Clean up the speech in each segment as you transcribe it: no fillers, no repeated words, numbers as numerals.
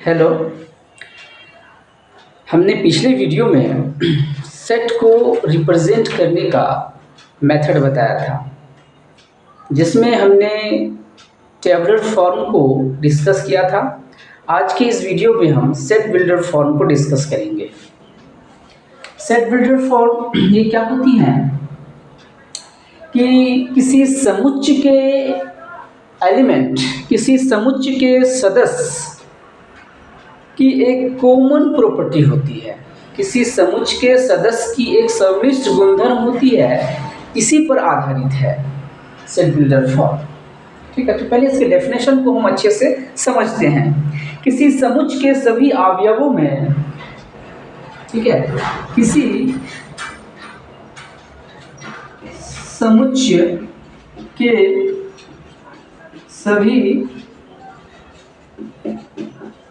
Hello. हमने पिछले video में सेट को रिप्रेजेंट करने का मेथड बताया था, जिसमें हमने टेबुलर फॉर्म को डिस्कस किया था। आज के इस वीडियो में हम सेट बिल्डर फॉर्म को डिस्कस करेंगे। सेट बिल्डर फॉर्म ये क्या होती है कि किसी समुच्चय के एलिमेंट, किसी समुच्चय के सदस्य की एक कॉमन प्रॉपर्टी होती है। किसी समुच्चय के सदस्य की एक सर्वनिष्ठ गुणधर्म होती है, इसी पर आधारित है सेट बिल्डर फॉर्म। ठीक है, तो पहले इसके डेफिनेशन को हम अच्छे से समझते हैं। किसी समुच्चय के सभी अवयवों में, ठीक है, किसी समुच्चय के सभी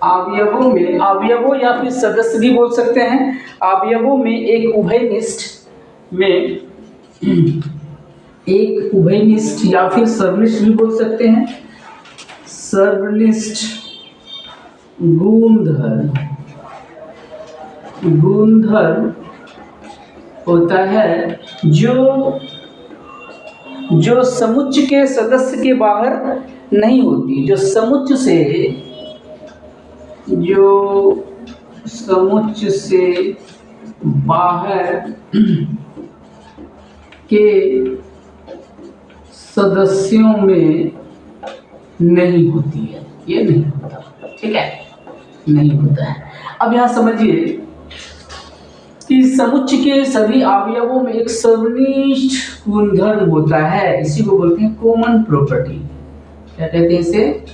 अवयवों में, अवयवों या फिर सदस्य भी बोल सकते हैं, अवयवों में एक उभयनिष्ठ या फिर सर्वनिष्ठ भी बोल सकते हैं, सर्वनिष्ठ गुणधर्म होता है जो समुच्चय के सदस्य के बाहर नहीं होती, जो समुच्चय से बाहर के सदस्यों में नहीं होती है। ये नहीं होता, ठीक है, नहीं होता है। अब यहां समझिए कि समुच्चय के सभी अवयवों में एक सर्वनिष्ठ गुणधर्म होता है, इसी को बोलते हैं कॉमन प्रॉपर्टी। क्या कहते हैं इसे?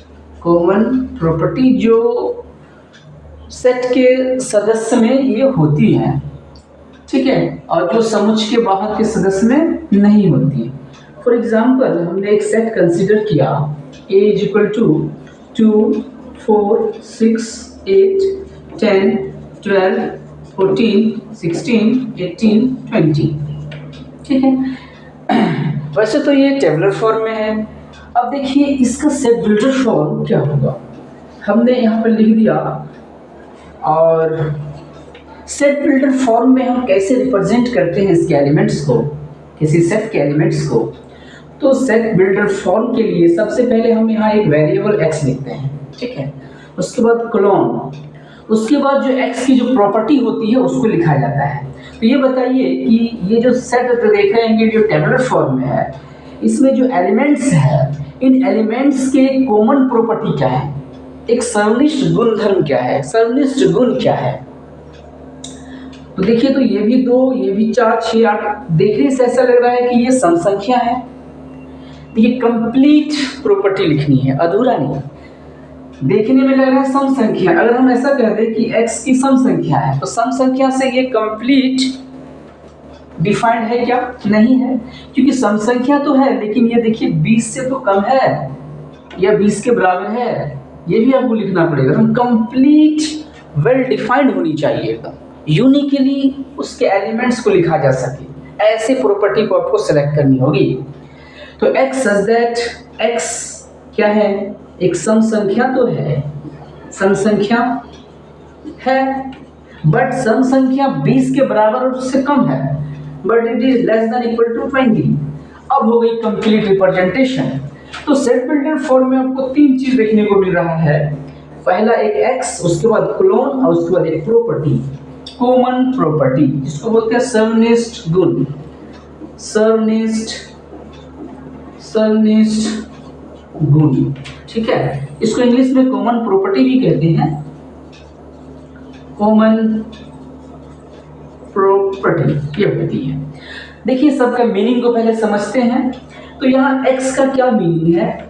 कॉमन प्रॉपर्टी, जो सेट के सदस्य में ये होती है, ठीक है, और जो समुच्चय के बाहर के सदस्य में नहीं होती। फॉर एग्जाम्पल, हमने एक सेट कंसीडर किया A = 2, 4, 6, 8, 10, 12, 14, 16, 18, 20, ठीक है। वैसे तो ये टेबुलर फॉर्म में है। अब देखिए इसका सेट बिल्डर फॉर्म क्या होगा। हमने यहाँ पर लिख दिया, और सेट बिल्डर फॉर्म में हम कैसे रिप्रेजेंट करते हैं इसके एलिमेंट्स को, किसी सेट के एलिमेंट्स को। तो सेट बिल्डर फॉर्म के लिए सबसे पहले हम यहाँ एक वेरिएबल x लिखते हैं, ठीक है। उसके बाद कोलोन, उसके बाद जो x की जो प्रॉपर्टी होती है उसको लिखा जाता है। तो ये बताइए कि ये जो सेट देख रहे हैं, जो टेबुलर फॉर्म में है, इसमें जो एलिमेंट्स है, इन एलिमेंट्स के कॉमन प्रॉपर्टी क्या है, एक सर्वनिष्ठ गुणधर्म क्या है, सर्वनिष्ठ गुण क्या है। तो देखिए, तो ये भी 2, ये भी 4, 6, 8, देखने से ऐसा लग रहा है कि ये सम संख्या है। ये कंप्लीट प्रॉपर्टी लिखनी है, अधूरा नहीं। देखने में लग रहा है सम संख्या। अगर हम ऐसा कह दें कि x की सम संख्या है, तो सम संख्या से ये कंप्लीट डिफाइंड है क्या? नहीं है, क्योंकि सम संख्या तो है, लेकिन ये देखिए 20 से तो कम है या 20 के बराबर है, ये भी आपको लिखना पड़ेगा। हम कंप्लीट वेल डिफाइंड होनी चाहिए, एकदम यूनिकली उसके एलिमेंट्स को लिखा जा सके, ऐसे प्रॉपर्टी को आपको सेलेक्ट करनी होगी। तो x सच दैट x क्या है, एक सम संख्या तो है, सम संख्या है, बट सम संख्या 20 के बराबर और उससे कम है, but it is less than equal to 20। अब हो गई कंप्लीट रिप्रेजेंटेशन। तो सेट बिल्डर फॉर्म में आपको 3 चीज देखने को मिल रहा है। पहला एक x, उसके बाद क्लोन, और उसके बाद एक प्रॉपर्टी, कॉमन प्रॉपर्टी, जिसको बोलते हैं सर्वनिष्ठ गुण, सर्वनिष्ठ गुण, ठीक है। इसको इंग्लिश में कॉमन प्रॉपर्टी भी कहते हैं, कॉमन प्रॉपर्टी ये होती है। देखिए, सबका मीनिंग को पहले समझते हैं। तो यहाँ x का क्या मीनिंग है,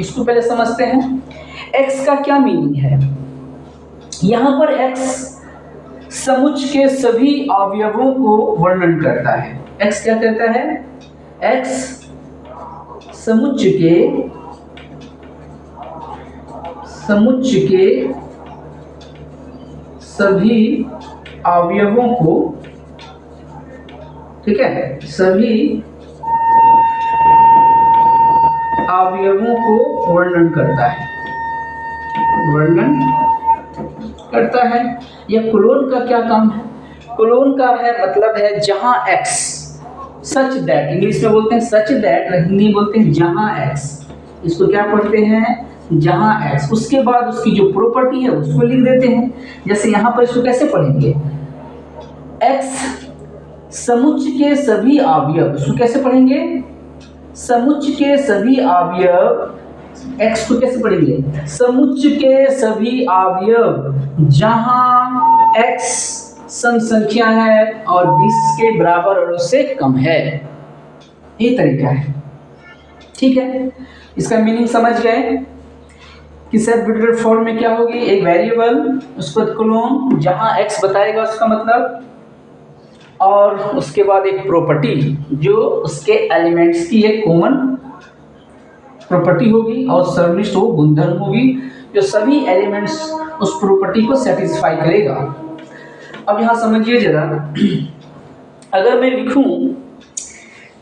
इसको पहले समझते हैं। x का क्या मीनिंग है? यहाँ पर x समुच्चय के सभी अवयवों को वर्णन करता है। x क्या कहता है? x समुच्चय के सभी अवयवों को, ठीक है, सभी अवयवों को वर्णन करता है, वर्णन करता है। या क्लोन का क्या काम है? क्लोन का है मतलब है जहां x, सच दैट, इंग्लिश में बोलते हैं सच दैट, हिंदी में बोलते हैं जहां x, इसको क्या पढ़ते हैं जहां x, उसके बाद उसकी जो प्रॉपर्टी है उसको लिख देते हैं। जैसे यहाँ पर इसको कैसे पढ़ेंगे, x समुच्चय के सभी अवयव, इसको कैसे पढ़ेंगे, समुच्चय के सभी अवयव, x को कैसे पढ़ेंगे, समुच्चय के सभी अवयव जहां x सम संख्या है और 20 के बराबर और उससे कम है, ये तरीका है। ठीक है, इसका मीनिंग समझ गए कि सेट बिल्डर फॉर्म में क्या होगी, एक वेरिएबल, उसको क्लोन जहां x बताएगा उसका मतलब, और उसके बाद एक प्रॉपर्टी जो उसके एलिमेंट्स की एक कॉमन प्रॉपर्टी होगी और सर्वनिष्ठ वो गुणधर्म होगी जो सभी एलिमेंट्स उस प्रॉपर्टी को सेटिस्फाई करेगा। अब यहां समझिए जरा, अगर मैं लिखूं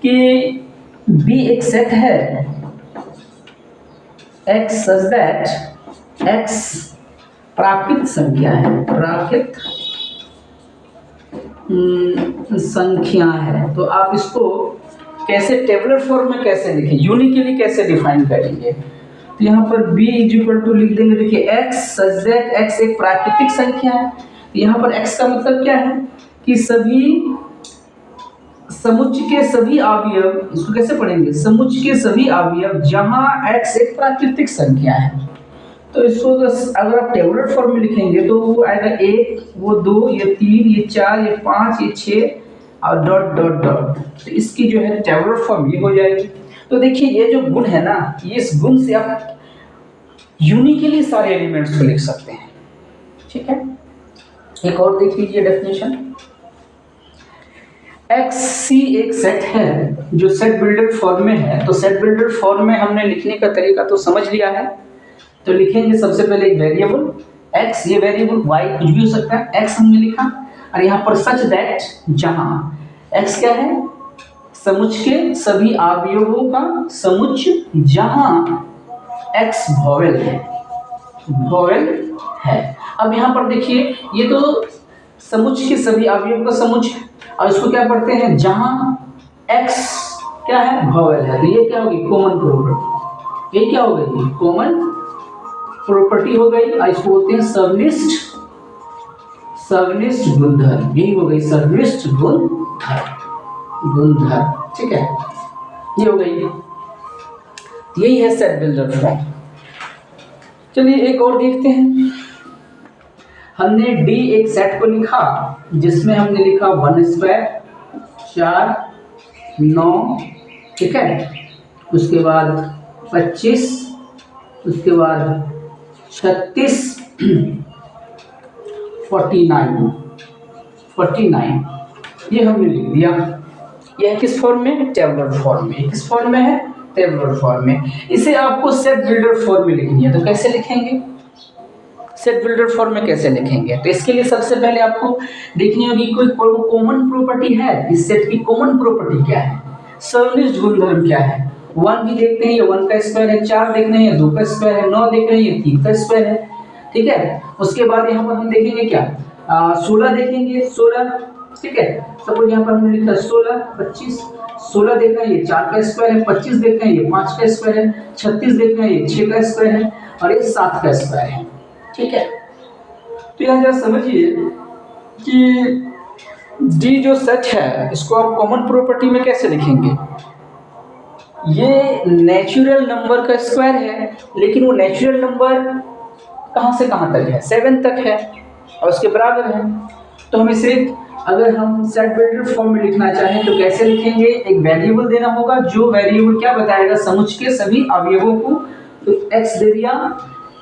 कि B एक सेट है x सच दैट x प्राकृत संख्या है, प्राकृत संख्या है, तो आप इसको कैसे टेबुलर फॉर्म में कैसे लिखें, यूनिकली कैसे डिफाइन करेंगे, तो यहाँ पर b इक्वल टू लिख देंगे, देखिए x सच दैट x एक प्राकृतिक संख्या है, यहाँ पर x का मतलब क्या है कि सभी समुच्चय के सभी अवयव, इसको कैसे पढ़ेंगे, समुच्चय के सभी अवयव जहां x एक प्राकृतिक संख्या है। तो इसको अगर आप टेबुलर फॉर्म में लिखेंगे तो वो आएगा 1, वो 2, ये 3, ये 4, ये 5, ये 6 और डॉट डॉट डॉट, तो इसकी जो है टेबुलर फॉर्म ये हो जाएगी। तो देखिए ये जो गुण है ना, ये इस गुण से आप यूनिकली सारे एलिमेंट्स को लिख सकते हैं। ठीक है, एक और देख लीजिए डेफिनेशन, XC एक सेट है जो सेट बिल्डर फॉर्म में है, तो सेट बिल्डर फॉर्म में हमने लिखने का तरीका तो समझ लिया है। तो लिखेंगे सबसे पहले एक वेरिएबल x, ये वेरिएबल y कुछ भी हो सकता है, x हमने लिखा, और यहाँ पर सच दैट जहां x क्या है, समुच्चय के सभी अवयवों का समुच्चय जहां x वॉवेल है, वॉवेल है। अब यहाँ पर देखिए ये तो समुच्चय के सभी अवयवों का समुच्चय, और इसको क्या पढ़ते हैं जहां x क्या है, वॉवेल है, तो ये क्या होगी कॉमन प्रॉपर्टी, ये क्या हो गई कॉमन प्रॉपर्टी हो गई, और इसको बोलते हैं सर्वनिष्ठ, सर्वनिष्ठ गुणधर्म, यही हो गई सर्वनिष्ठ गुणधर्म, गुणधर्म। ठीक है, ये हो गई, यही है सेट बिल्डर फॉर्म। चलिए एक और देखते हैं, हमने D एक सेट को लिखा जिसमें हमने लिखा 1 स्क्वायर 4 9, ठीक है, उसके बाद 25, उसके बाद 36 49 ये हमने लिख दिया। यह किस फॉर्म में, टेबुलर फॉर्म में। किस फॉर्म में है, टेबुलर फॉर्म में। इसे आपको सेट बिल्डर फॉर्म में लिखनी है, तो कैसे लिखेंगे, सेट बिल्डर फॉर्म में कैसे लिखेंगे, तो इसके लिए सबसे पहले आपको देखनी होगी कोई कॉमन प्रॉपर्टी है, इस सेट की कॉमन प्रॉपर्टी क्या है, सर्वनिष्ठ गुणधर्म क्या है। 1 भी देखते हैं, ये 1 का स्क्वायर है, 4 देख रहे हैं 2 का स्क्वायर है, 9 देख रहे हैं ये 3 का स्क्वायर है। ठीक है, उसके बाद यहाँ पर हम देखेंगे क्या, 16 देखेंगे, 16, ठीक है, सपोज यहाँ पर हमने लिखा 16 25, 16 देख रहे हैं ये 4 का स्क्वायर है, 25 देख रहे हैं ये 5 का स्क्वायर है, 36 देख रहे हैं ये 6 का स्क्वायर है, और ये 7 का स्क्वायर है। ठीक है, तो यहाँ जरा समझिए कि डी जो सेट है इसको आप कॉमन प्रॉपर्टी में कैसे लिखेंगे। ये नेचुरल नंबर का स्क्वायर है, लेकिन वो नेचुरल नंबर कहाँ से कहाँ तक है, 7 तक है और उसके बराबर है। तो हमें सिर्फ अगर हम सेट बिल्डर फॉर्म में लिखना चाहें तो कैसे लिखेंगे, एक वेरिएबल देना होगा, जो वेरिएबल क्या बताएगा, समुच्चय के सभी अवयवों को, तो x दे दिया,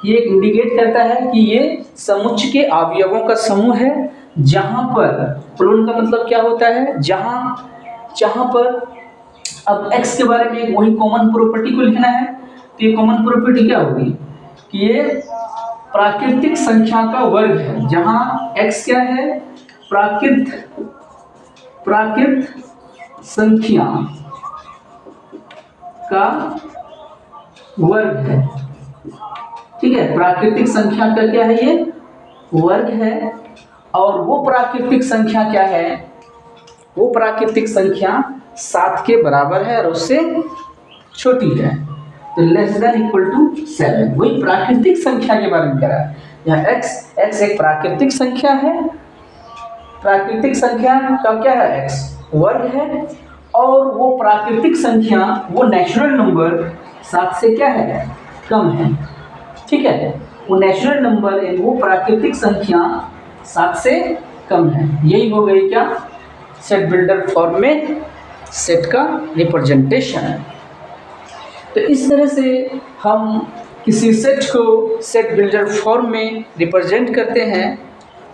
ये इंडिकेट करता है कि ये समुच्चय के अवयवों का समूह है जहां पर, प्लूरल का मतलब क्या होता है, जहां पर, अब x के बारे में वही कॉमन प्रॉपर्टी को लिखना है, तो ये कॉमन प्रॉपर्टी क्या होगी कि ये प्राकृतिक संख्या का वर्ग है, जहां x क्या है, प्राकृत संख्या का वर्ग है। ठीक है, प्राकृतिक संख्या का क्या है, ये वर्ग है और वो प्राकृतिक संख्या क्या है, वो प्राकृतिक संख्या 7 के बराबर है और उससे छोटी है, तो लेस देन इक्वल टू 7। वही प्राकृतिक संख्या के बारे में कह रहा है। यहाँ x एक प्राकृतिक संख्या है, प्राकृतिक संख्या का क्या है, x वर्ग है, और वो प्राकृतिक संख्या, वो नेचुरल नंबर 7 से क्या है, कम है। ठीक है, वो नेचुरल नंबर वो प्राकृतिक संख्या 7 से कम है। यही हो गई क्या, सेट बिल्डर फॉर्म में सेट का रिप्रेजेंटेशन है। तो इस तरह से हम किसी सेट को सेट बिल्डर फॉर्म में रिप्रेजेंट करते हैं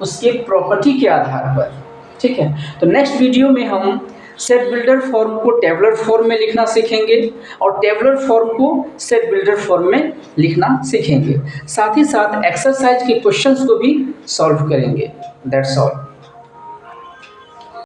उसके प्रॉपर्टी के आधार पर। ठीक है, तो नेक्स्ट वीडियो में हम सेट बिल्डर फॉर्म को टेबुलर फॉर्म में लिखना सीखेंगे और टेबुलर फॉर्म को सेट बिल्डर फॉर्म में लिखना सीखेंगे। साथ ही साथ एक्सरसाइज के क्वेश्चंस को भी सॉल्व करेंगे। That's all.